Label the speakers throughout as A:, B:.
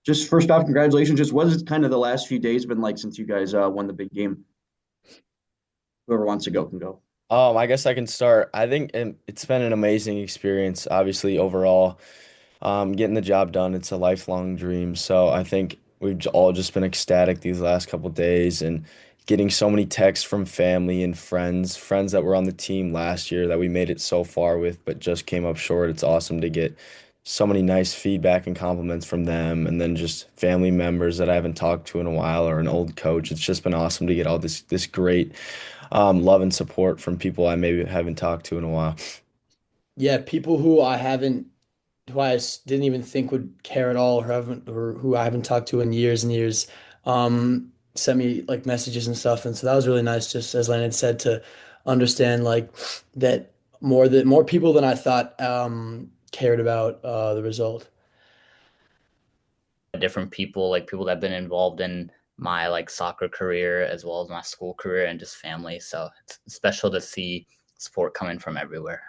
A: just first off, congratulations. Just what has kind of the last few days been like since you guys won the big game? Whoever wants to go can go.
B: I guess I can start. I think it's been an amazing experience, obviously, overall. Getting the job done, it's a lifelong dream. So I think we've all just been ecstatic these last couple days and getting so many texts from family and friends that were on the team last year that we made it so far with, but just came up short. It's awesome to get so many nice feedback and compliments from them, and then just family members that I haven't talked to in a while or an old coach. It's just been awesome to get all this great love and support from people I maybe haven't talked to in a while.
C: Yeah, people who didn't even think would care at all, or who I haven't talked to in years and years, sent me like messages and stuff, and so that was really nice. Just as Landon said, to understand like that more people than I thought cared about the result.
D: Different people, like people that have been involved in my like soccer career as well as my school career and just family. So it's special to see support coming from everywhere.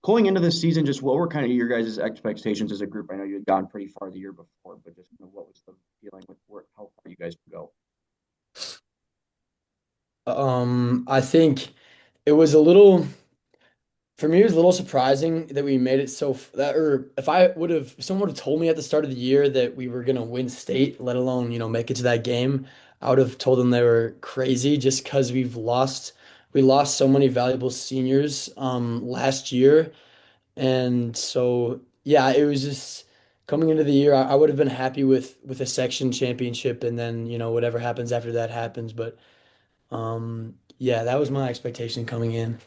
A: Going into this season, just what were kind of your guys' expectations as a group? I know you had gone pretty far the year before, but just what was the feeling with how far you guys could go?
C: I think it was a little. For me, it was a little surprising that we made it that, or if someone would have told me at the start of the year that we were gonna win state, let alone, make it to that game, I would have told them they were crazy just because we lost so many valuable seniors last year. And so, yeah, it was just coming into the year, I would have been happy with a section championship and then, whatever happens after that happens. But yeah, that was my expectation coming in.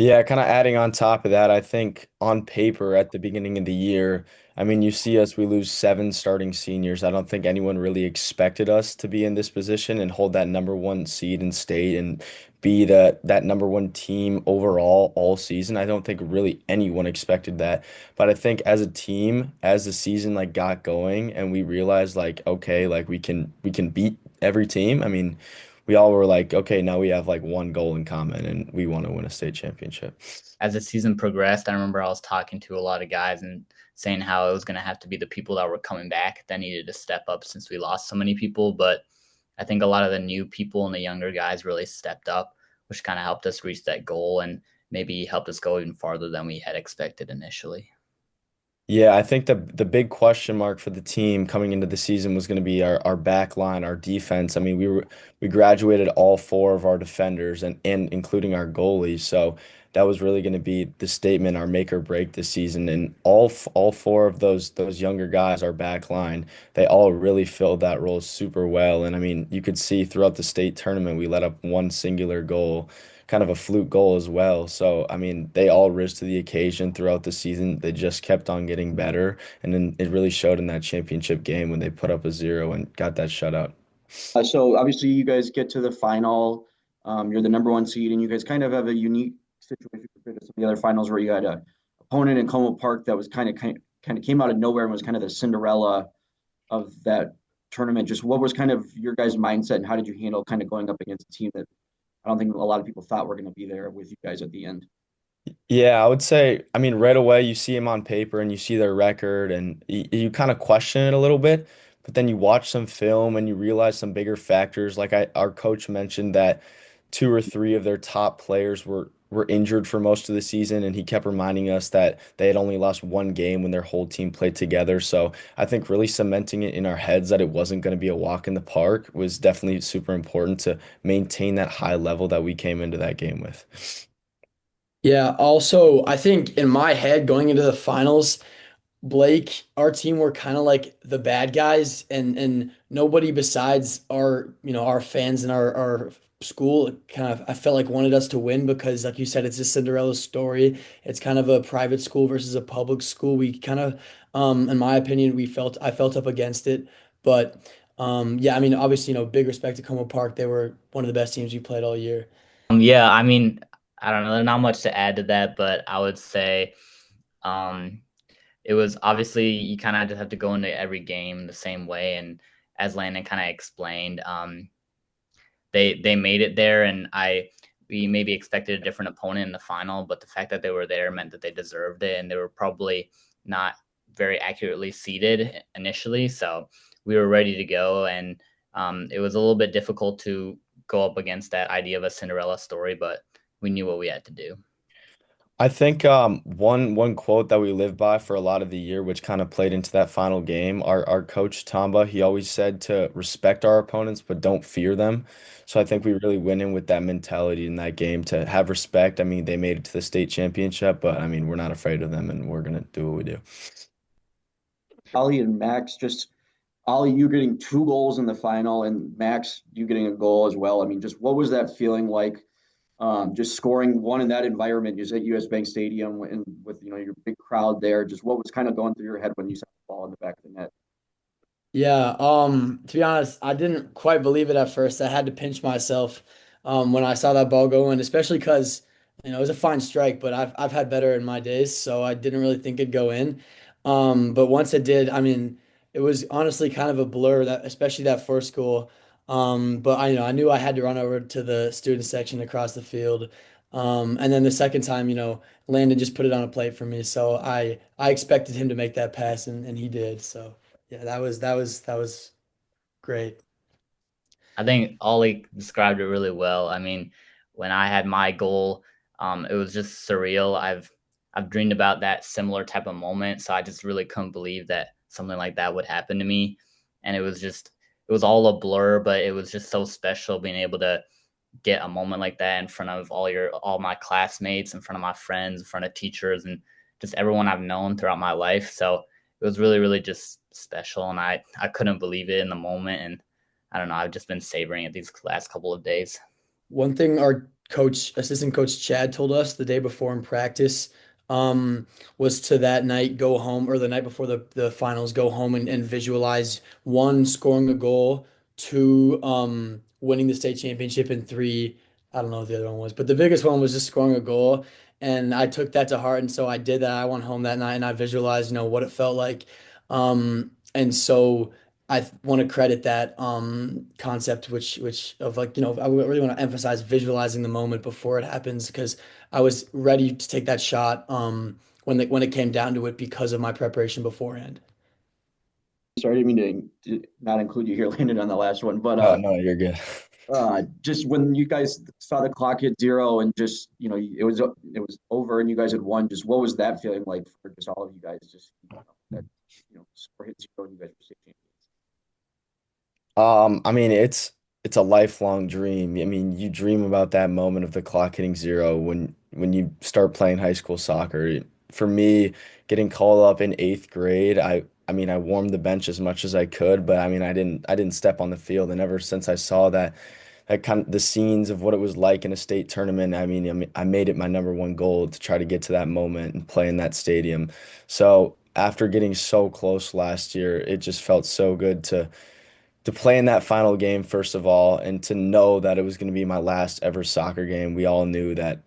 B: Yeah, kind of adding on top of that, I think on paper at the beginning of the year, I mean, you see us, we lose seven starting seniors. I don't think anyone really expected us to be in this position and hold that number one seed in state and be that number one team overall all season. I don't think really anyone expected that. But I think as a team, as the season like got going and we realized like, okay, like we can beat every team. I mean, we all were like, okay, now we have like one goal in common and we want to win a state championship.
D: As the season progressed, I remember I was talking to a lot of guys and saying how it was going to have to be the people that were coming back that needed to step up since we lost so many people. But I think a lot of the new people and the younger guys really stepped up, which kind of helped us reach that goal and maybe helped us go even farther than we had expected initially.
B: Yeah, I think the big question mark for the team coming into the season was going to be our back line, our defense. I mean, we graduated all four of our defenders and including our goalies. So that was really going to be the statement, our make or break this season. And all four of those younger guys, our back line, they all really filled that role super well. And I mean, you could see throughout the state tournament, we let up one singular goal, kind of a fluke goal as well. So, I mean, they all rose to the occasion throughout the season. They just kept on getting better. And then it really showed in that championship game when they put up a zero and got that shutout.
A: So obviously you guys get to the final. You're the number one seed, and you guys kind of have a unique situation compared to some of the other finals where you had a opponent in Como Park that was kind of came out of nowhere and was kind of the Cinderella of that tournament. Just what was kind of your guys' mindset, and how did you handle kind of going up against a team that I don't think a lot of people thought were going to be there with you guys at the end?
B: Yeah, I would say, I mean, right away you see them on paper and you see their record and you kind of question it a little bit, but then you watch some film and you realize some bigger factors. Like our coach mentioned that two or three of their top players were injured for most of the season, and he kept reminding us that they had only lost one game when their whole team played together. So I think really cementing it in our heads that it wasn't going to be a walk in the park was definitely super important to maintain that high level that we came into that game with.
C: Yeah, also, I think in my head going into the finals, Blake, our team were kind of like the bad guys, and nobody besides our fans and our school kind of I felt like wanted us to win because, like you said, it's a Cinderella story. It's kind of a private school versus a public school. We kind of, in my opinion, I felt up against it, but yeah, I mean, obviously, big respect to Como Park. They were one of the best teams we played all year.
D: Yeah, I mean, I don't know, there's not much to add to that, but I would say um, it was obviously you kind of just have to go into every game the same way. And as Landon kind of explained, they made it there, and we maybe expected a different opponent in the final, but the fact that they were there meant that they deserved it, and they were probably not very accurately seeded initially, so we were ready to go, and it was a little bit difficult to go up against that idea of a Cinderella story, but we knew what we had to do.
B: I think one quote that we live by for a lot of the year, which kind of played into that final game, our coach Tamba, he always said to respect our opponents, but don't fear them. So I think we really went in with that mentality in that game to have respect. I mean, they made it to the state championship, but I mean, we're not afraid of them, and we're gonna do what we do.
A: Ollie and Max, just Ollie, you getting 2 goals in the final, and Max, you getting a goal as well. I mean, just what was that feeling like? Just scoring one in that environment, just at US Bank Stadium, and with your big crowd there. Just what was kind of going through your head when you saw the ball in the back of the net?
C: Yeah, to be honest, I didn't quite believe it at first. I had to pinch myself when I saw that ball go in, especially because it was a fine strike, but I've had better in my days, so I didn't really think it'd go in. But once it did, I mean, it was honestly kind of a blur that especially that first goal. But I knew I had to run over to the student section across the field. And then the second time, Landon just put it on a plate for me. So I expected him to make that pass and he did. So yeah, that was great.
D: I think Ollie described it really well. I mean, when I had my goal, it was just surreal. I've dreamed about that similar type of moment, so I just really couldn't believe that something like that would happen to me. And it was all a blur, but it was just so special being able to get a moment like that in front of all my classmates, in front of my friends, in front of teachers, and just everyone I've known throughout my life. So it was really, really just special, and I couldn't believe it in the moment. And I don't know, I've just been savoring it these last couple of days.
C: One thing our assistant coach Chad told us the day before in practice, was to that night go home or the night before the finals, go home and visualize one, scoring a goal, two, winning the state championship, and three, I don't know what the other one was, but the biggest one was just scoring a goal. And I took that to heart. And so I did that. I went home that night and I visualized, what it felt like. And so I want to credit that concept, which of like, I really want to emphasize visualizing the moment before it happens because I was ready to take that shot when it came down to it because of my preparation beforehand.
A: Sorry, I didn't mean to not include you here, Landon, on the last one, but
B: Oh no, you're good.
A: just when you guys saw the clock hit zero and just it was over and you guys had won, just what was that feeling like for just all of you guys? Just that score hit zero and you guys were state champions.
B: I mean, it's a lifelong dream. I mean, you dream about that moment of the clock hitting zero when you start playing high school soccer. For me, getting called up in eighth grade, I mean, I warmed the bench as much as I could, but I mean, I didn't step on the field. And ever since I saw that kind of the scenes of what it was like in a state tournament, I made it my number one goal to try to get to that moment and play in that stadium. So after getting so close last year, it just felt so good to play in that final game, first of all, and to know that it was going to be my last ever soccer game. We all knew that,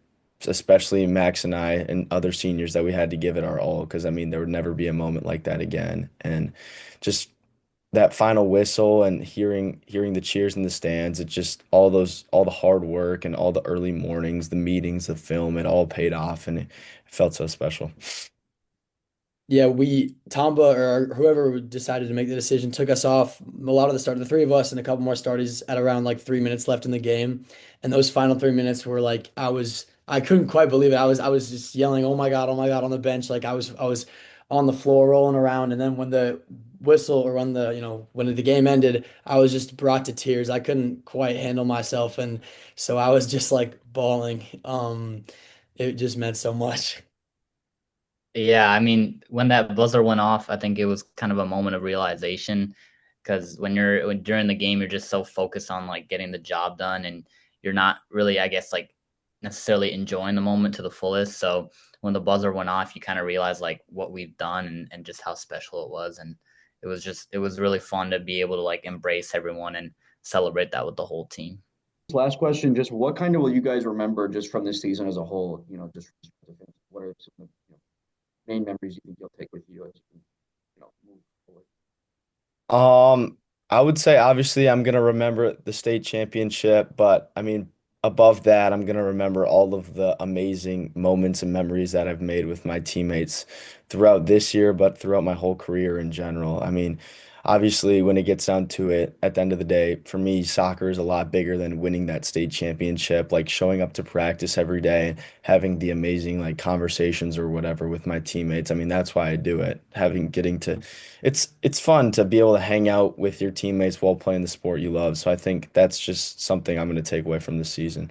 B: especially Max and I and other seniors, that we had to give it our all because, I mean, there would never be a moment like that again. And just that final whistle and hearing the cheers in the stands, it just all the hard work and all the early mornings, the meetings, the film, it all paid off and it felt so special.
C: Yeah, Tamba or whoever decided to make the decision took us off a lot of the start, the three of us and a couple more starters at around like 3 minutes left in the game. And those final 3 minutes were like, I couldn't quite believe it. I was just yelling, oh my God, on the bench. Like I was on the floor rolling around. And then when the whistle or when the game ended, I was just brought to tears. I couldn't quite handle myself. And so I was just like bawling. It just meant so much.
D: Yeah, I mean, when that buzzer went off, I think it was kind of a moment of realization because during the game, you're just so focused on like getting the job done and you're not really, I guess, like necessarily enjoying the moment to the fullest. So when the buzzer went off, you kind of realize like what we've done and just how special it was. And it was really fun to be able to like embrace everyone and celebrate that with the whole team.
A: Last question, just what kind of will you guys remember just from this season as a whole? Just what are some of the main memories you think you'll take with you as you move forward?
B: Um, I would say obviously I'm gonna remember the state championship, but I mean above that, I'm gonna remember all of the amazing moments and memories that I've made with my teammates throughout this year, but throughout my whole career in general. I mean, obviously, when it gets down to it, at the end of the day, for me, soccer is a lot bigger than winning that state championship. Like showing up to practice every day, having the amazing like conversations or whatever with my teammates. I mean, that's why I do it. Getting to, it's fun to be able to hang out with your teammates while playing the sport you love. So I think that's just something I'm going to take away from this season.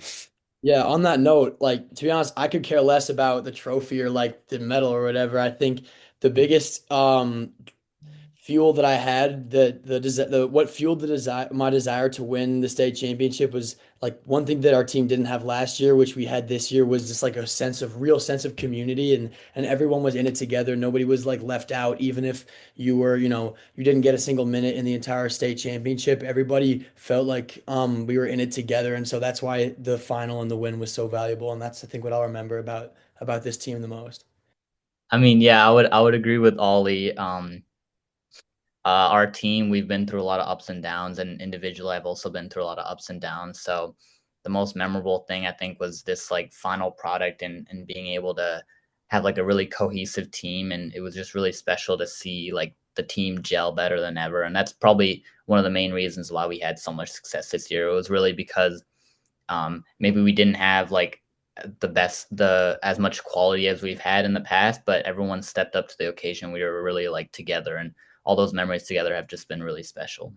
C: Yeah, on that note, like to be honest, I could care less about the trophy or like the medal or whatever. I think the biggest fuel that I had, the what fueled the desire my desire to win the state championship was like one thing that our team didn't have last year, which we had this year, was just like a real sense of community, and everyone was in it together. Nobody was like left out, even if you were, you didn't get a single minute in the entire state championship. Everybody felt like we were in it together, and so that's why the final and the win was so valuable, and that's I think what I'll remember about this team the most.
D: I mean, yeah, I would agree with Ollie. Our team, we've been through a lot of ups and downs, and individually, I've also been through a lot of ups and downs. So the most memorable thing I think was this like final product and being able to have like a really cohesive team, and it was just really special to see like the team gel better than ever. And that's probably one of the main reasons why we had so much success this year. It was really because maybe we didn't have like the as much quality as we've had in the past, but everyone stepped up to the occasion. We were really like together, and all those memories together have just been really special.